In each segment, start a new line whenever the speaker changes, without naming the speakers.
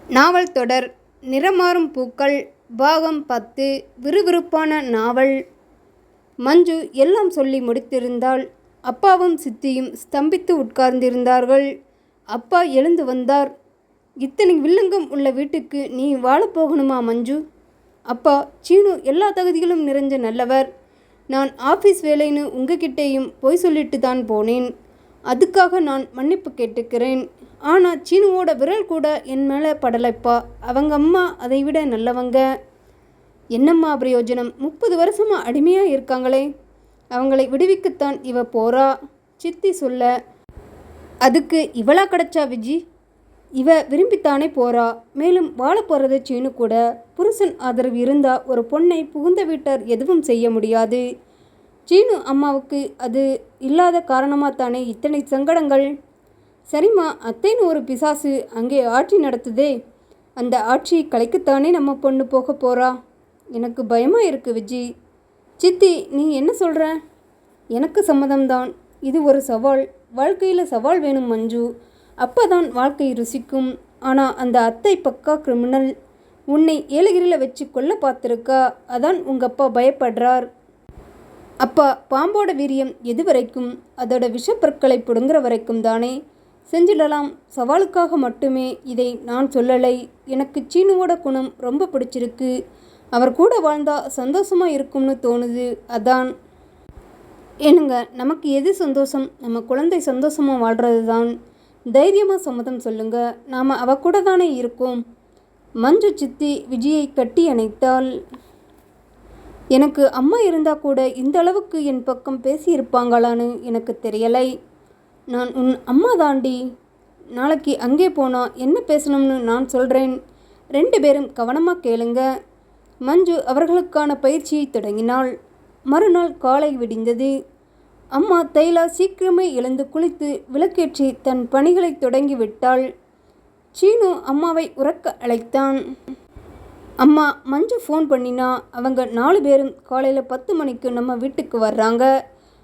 நாவல் தொடர் நிறமாறும் பூக்கள் பாகம் 10. விறுவிறுப்பான நாவல். மஞ்சு எல்லாம் சொல்லி முடித்திருந்தாள். அப்பாவும் சித்தியும் ஸ்தம்பித்து உட்கார்ந்திருந்தார்கள். அப்பா எழுந்து வந்தார். இத்தனை வில்லங்கம் உள்ள வீட்டுக்கு நீ வாழப்போகணுமா மஞ்சு? அப்பா, சீனு எல்லா தகுதிகளும் நிறைஞ்ச நல்லவர். நான் ஆஃபீஸ் வேலைன்னு உங்ககிட்டேயும் பொய் சொல்லிட்டு தான் போனேன். அதுக்காக நான் மன்னிப்பு கேட்டுக்கிறேன். ஆனால் சீனுவோட விரல் கூட என் மேலே படலைப்பா. அவங்க அம்மா அதை விட நல்லவங்க. என்னம்மா பிரயோஜனம்? 30 வருஷமாக அடிமையாக இருக்காங்களே. அவங்களை விடுவிக்கத்தான் இவ போறா. சித்தி சொல்ல, அதுக்கு இவளா கிடைச்சா விஜி? இவ விரும்பித்தானே போறா. மேலும் வாழ போகிறது சீனு கூட. புருஷன் ஆதரவு இருந்தால் ஒரு பொண்ணை புகுந்த வீட்டார் எதுவும் செய்ய முடியாது. சீனு அம்மாவுக்கு அது இல்லாத காரணமாக தானே இத்தனை சங்கடங்கள். சரிம்மா, அத்தைன்னு ஒரு பிசாசு அங்கே ஆட்சி நடத்துதே. அந்த ஆட்சியை கலைக்கத்தானே நம்ம பொண்ணு போக போகிறா. எனக்கு பயமாக இருக்குது விஜி. சித்தி, நீ என்ன சொல்கிற? எனக்கு சம்மதம்தான். இது ஒரு சவால். வாழ்க்கையில் சவால் வேணும் மஞ்சு. அப்போ தான் வாழ்க்கை ருசிக்கும். ஆனால் அந்த அத்தை பக்கா கிரிமினல். உன்னை ஏலகிரியில் வச்சு கொல்ல பார்த்துருக்கா. அதான் உங்கள் அப்பா பயப்படுறார். அப்பா, பாம்போட வீரியம் எது வரைக்கும்? அதோட விஷப்பற்களை பிடுங்குற வரைக்கும் தானே. செஞ்சிடலாம். சவாலுக்காக மட்டுமே இதை நான் சொல்லலை. எனக்கு சீனுவோட குணம் ரொம்ப பிடிச்சிருக்கு. அவர் கூட வாழ்ந்தா சந்தோஷமாக இருக்கும்னு தோணுது. அதான். ஏனுங்க, நமக்கு எது சந்தோஷம்? நம்ம குழந்தை சந்தோஷமாக வாழ்கிறது தான். தைரியமாக சம்மதம் சொல்லுங்க. நாம் அவ கூட தானே இருக்கோம். மஞ்சு சித்தி விஜயை கட்டி அணைத்தாள். எனக்கு அம்மா இருந்தால் கூட இந்த அளவுக்கு என் பக்கம் பேசியிருப்பாங்களான்னு எனக்கு தெரியலை. நான் உன் அம்மா தாண்டி. நாளைக்கு அங்கே போனால் என்ன பேசணும்னு நான் சொல்கிறேன். 2 பேரும் கவனமாக கேளுங்க. மஞ்சு அவர்களுக்கான பயிற்சியை தொடங்கினாள். மறுநாள் காலை விடிந்தது. அம்மா தைலா சீக்கிரமே எழுந்து குளித்து விளக்கேற்றி தன் பணிகளை தொடங்கிவிட்டாள். சீனு அம்மாவை உறக்க அழைத்தான். அம்மா, மஞ்சு ஃபோன் பண்ணினா. அவங்க 4 பேரும் காலையில் 10 மணிக்கு நம்ம வீட்டுக்கு வர்றாங்க.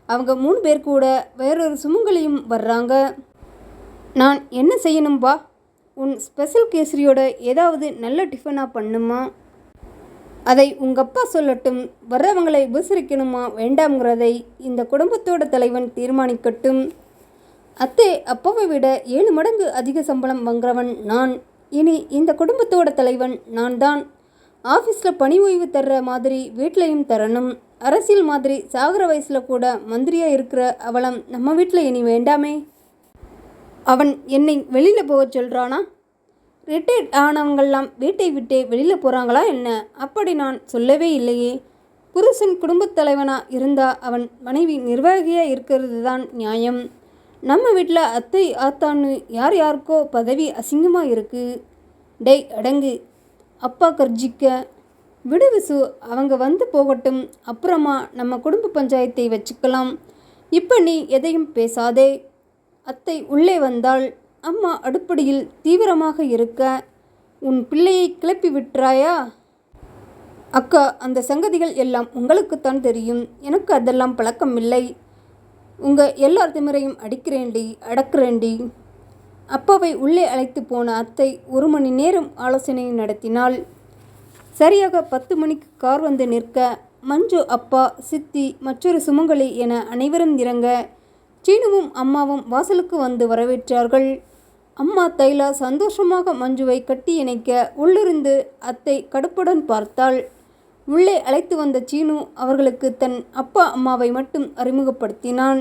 அவங்க 3 பேர் கூட வேறொரு சுமங்கலியும் வர்றாங்க. நான் என்ன செய்யணும்பா? உன் ஸ்பெஷல் கேசரியோட ஏதாவது நல்ல டிஃபனாக பண்ணுமா? அதை உங்கள் அப்பா சொல்லட்டும். வர்றவங்களை உபசரிக்கணுமா வேண்டாம்ங்கிறதை இந்த குடும்பத்தோட தலைவன் தீர்மானிக்கட்டும். அத்தை அப்பாவை விட 7 மடங்கு அதிக சம்பளம் வாங்குறவன் நான். இனி இந்த குடும்பத்தோட தலைவன் நான் தான். ஆஃபீஸில் பணி ஓய்வு தர்ற மாதிரி வீட்லையும் தரணும். அரசியல் மாதிரி சாகிற வயசில் கூட மந்திரியாக இருக்கிற அவலம் நம்ம வீட்டில் இனி வேண்டாமே. அவன் என்னை வெளியில் போக சொல்கிறானா? ரிட்டையர்ட் ஆனவங்கெல்லாம் வீட்டை விட்டே வெளியில் போகிறாங்களா என்ன? அப்படி நான் சொல்லவே இல்லையே. புருஷன் குடும்பத் தலைவனாக இருந்தால் அவன் மனைவி நிர்வாகியாக இருக்கிறது தான் நியாயம். நம்ம வீட்டில் அத்தை ஆத்தான்னு யார் யாருக்கோ பதவி அசிங்கமாக இருக்குது. டேய் அடங்கு. அப்பா கர்ஜிக்க. விடு விசு, அவங்க வந்து போகட்டும். அப்புறமா நம்ம குடும்ப பஞ்சாயத்தை வச்சுக்கலாம். இப்போ நீ எதையும் பேசாதே. அத்தை உள்ளே வந்தாள். அம்மா அடுப்படியில் தீவிரமாக இருக்க, உன் பிள்ளையை கிளப்பி விட்டுறாயா? அக்கா, அந்த சங்கதிகள் எல்லாம் உங்களுக்குத்தான் தெரியும். எனக்கு அதெல்லாம் பழக்கம் இல்லை. உங்கள் எல்லார் திமிரையும் அடக்கிறேண்டி. அப்பாவை உள்ளே அழைத்து போன அத்தை 1 மணி நேரம் ஆலோசனை நடத்தினாள். சரியாக 10 மணிக்கு கார் வந்து நிற்க, மஞ்சு அப்பா, சித்தி, மற்றொரு சுமங்கலி என அனைவரும் இறங்க, சீனுவும் அம்மாவும் வாசலுக்கு வந்து வரவேற்றார்கள். அம்மா தைலா சந்தோஷமாக மஞ்சுவை கட்டி இணைக்க உள்ளிருந்து அத்தை கடுப்புடன் பார்த்தாள். உள்ளே அழைத்து வந்த சீனு அவர்களுக்கு தன் அப்பா அம்மாவை மட்டும் அறிமுகப்படுத்தினான்.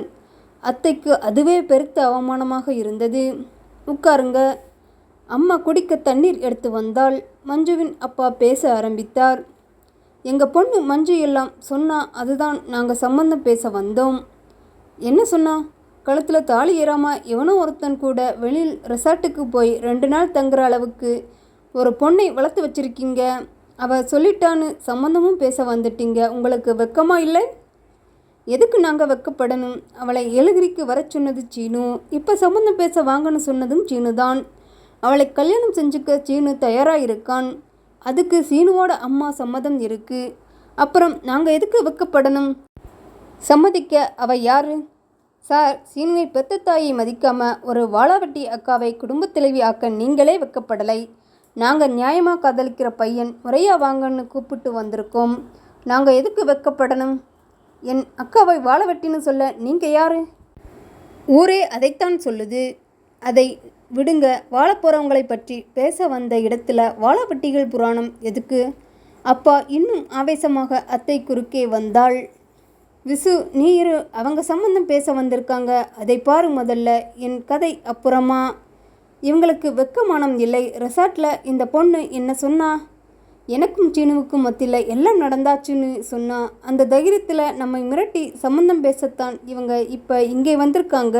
அத்தைக்கு அதுவே பெருத்த அவமானமாக இருந்தது. உட்காருங்க. அம்மா குடிக்க தண்ணீர் எடுத்து வந்தாள். மஞ்சுவின் அப்பா பேச ஆரம்பித்தார். எங்கள் பொண்ணு மஞ்சு எல்லாம் சொன்னா. அதுதான் நாங்கள் சம்பந்தம் பேச வந்தோம். என்ன சொன்னா? கழுத்தில் தாலி ஏறாமல் எவனோ ஒருத்தன் கூட வெளியில் ரெசார்ட்டுக்கு போய் 2 நாள் தங்குற அளவுக்கு ஒரு பொண்ணை வளர்த்து வச்சிருக்கீங்க. அவள் சொல்லிட்டான்னு சம்மந்தமும் பேச வந்துட்டீங்க. உங்களுக்கு வெக்கமா இல்லை? எதுக்கு நாங்கள் வெக்கப்படணும்? அவளை ஏலகிரிக்கு வர சொன்னது சீனு. இப்போ சம்மந்தம் பேச வாங்கன்னு சொன்னதும் சீனு தான். அவளை கல்யாணம் செஞ்சுக்க சீனு தயாராக இருக்கான். அதுக்கு சீனுவோட அம்மா சம்மதம் இருக்குது. அப்புறம் நாங்கள் எதுக்கு வெக்கப்படணும்? சம்மதிக்க அவ யாரு? சார், சீனுவை பெத்த தாயை மதிக்காமல் ஒரு வாளாவட்டி அக்காவை குடும்பத் தலைவி ஆக்க நீங்களே வெக்கப்படலை. நாங்கள் நியாயமாக காதலிக்கிற பையன் முறையாக வாங்கன்னு கூப்பிட்டு வந்திருக்கோம். நாங்கள் எதுக்கு வெக்கப்படணும்? என் அக்காவை வாழ வெட்டின்னு சொல்ல நீங்கள் யார்? ஊரே அதைத்தான் சொல்லுது. அதை விடுங்க. வாழப்போகிறவங்களை பற்றி பேச வந்த இடத்துல வாழவெட்டிகள் புராணம் எதுக்கு? அப்பா இன்னும் ஆவேசமாக அத்தை குறுக்கே வந்தாள். விசு, நீ இரு, அவங்க சம்பந்தம் பேச வந்திருக்காங்க, அதை பாரு முதல்ல, என் கதை அப்புறமா. இவங்களுக்கு வெக்கமானம் இல்லை. ரெசார்ட்டில் இந்த பொண்ணு என்ன சொன்னா? எனக்கும் சீனுவுக்கும் மத்தியில் எல்லாம் நடந்தாச்சுன்னு சொன்னா. அந்த தைரியத்தில் நம்மை மிரட்டி சம்பந்தம் பேசத்தான் இவங்க இப்போ இங்கே வந்திருக்காங்க.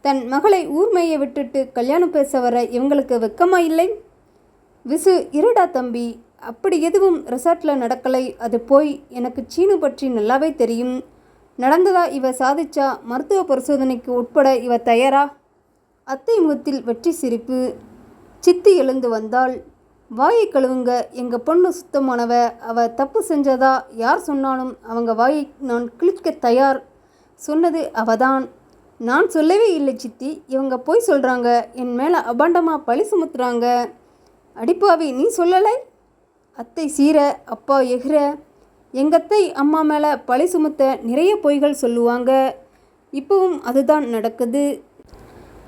தன் மகளை ஊர்மையை விட்டுட்டு கல்யாணம் பேச வர இவங்களுக்கு வெக்கமா இல்லை? விசு, இருடா தம்பி, அப்படி எதுவும் ரெசார்ட்டில் நடக்கலை. அது போய் எனக்கு சீனு பற்றி நல்லாவே தெரியும். நடந்ததா இவ சாதிச்சா மருத்துவ பரிசோதனைக்கு உட்பட இவ தயாரா? அத்தை முகத்தில் வெற்றி சிரிப்பு. சித்தி எழுந்து வந்தாள். வாயை கழுவுங்க, எங்கள் பொண்ணு சுத்தமானவ. அவ தப்பு செஞ்சதா யார் சொன்னாலும் அவங்க வாயை நான் கிழிக்க தயார். சொன்னது அவதான். நான் சொல்லவே இல்லை சித்தி. இவங்க போய் சொல்கிறாங்க. என் மேலே அபாண்டமாக பழி சுமத்துறாங்க. அடிப்பாவி, நீ சொல்லலை? அத்தை சீர, அப்பா எகிற. எங்கத்தை அம்மா மேலே பழி சுமத்த நிறைய பொய்கள் சொல்லுவாங்க. இப்பவும் அதுதான் நடக்குது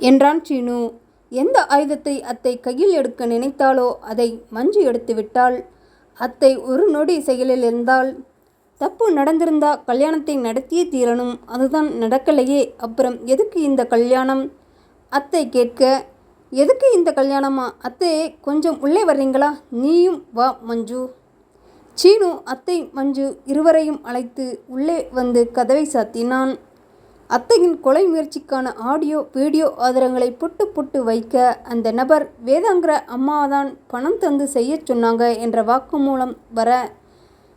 என்றான் சீனு. எந்த ஆயுதத்தை அத்தை கையில் எடுக்க நினைத்தாலோ அதை மஞ்சு எடுத்து விட்டாள். அத்தை ஒரு நொடி செயலில் இருந்தால், தப்பு நடந்திருந்தா கல்யாணத்தை நடத்தியே தீரணும். அதுதான் நடக்கலையே, அப்புறம் எதுக்கு இந்த கல்யாணம்? அத்தை கேட்க, எதுக்கு இந்த கல்யாணமா? அத்தையே, கொஞ்சம் உள்ளே வர்றீங்களா? நீயும் வா மஞ்சு. சீனு அத்தை மஞ்சு இருவரையும் அழைத்து உள்ளே வந்து கதவை சாத்தினான். அத்தையின் கொலை முயற்சிக்கான ஆடியோ வீடியோ ஆதாரங்களை புட்டு புட்டு வைக்க அந்த நபர் வேதாங்கிற அம்மாதான் பணம் தந்து செய்ய சொன்னாங்க என்ற வாக்குமூலம் வர,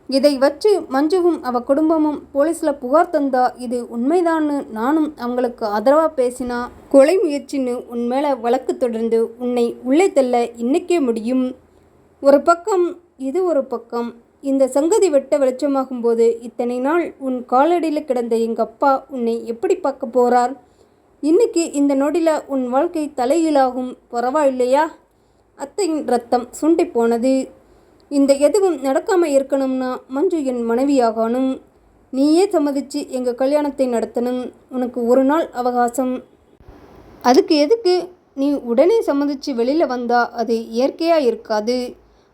இதை வச்சு மஞ்சுவும் அவ குடும்பமும் போலீஸில் புகார் தந்தா இது உண்மைதான்னு நானும் அவங்களுக்கு ஆதரவாக பேசினா கொலை முயற்சின்னு உன் மேலே வழக்கு தொடர்ந்து உன்னை உள்ளே தள்ள இன்னைக்கே முடியும். ஒரு பக்கம் இது, ஒரு பக்கம் இந்த சங்கதி வெட்ட வெளிச்சமாகும்போது இத்தனை நாள் உன் காலடியில் கிடந்த எங்கள் அப்பா உன்னை எப்படி பார்க்க போகிறார்? இன்னைக்கு இந்த நொடியில் உன் வாழ்க்கை தலைகீழாகும். பரவாயில்லையா? அத்தையின் ரத்தம் சுண்டி போனது. இந்த எதுவும் நடக்காமல் இருக்கணும்னா மஞ்சு என் மனைவியாகணும். நீயே சம்மதிச்சு எங்கள் கல்யாணத்தை நடத்தணும். உனக்கு ஒரு நாள் அவகாசம். அதுக்கு எதுக்கு? நீ உடனே சம்மதிச்சு வெளியில் வந்தா அது இயற்கையாக இருக்காது.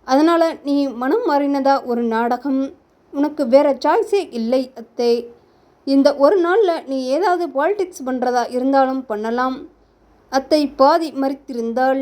அதனால் நீ மனம் மாறினதா ஒரு நாடகம். உனக்கு வேற சாய்ஸே இல்லை அத்தை. இந்த ஒரு நாளில் நீ ஏதாவது பாலிடிக்ஸ் பண்ணுறதா இருந்தாலும் பண்ணலாம். அத்தை பாதி மறித்திருந்தாள்.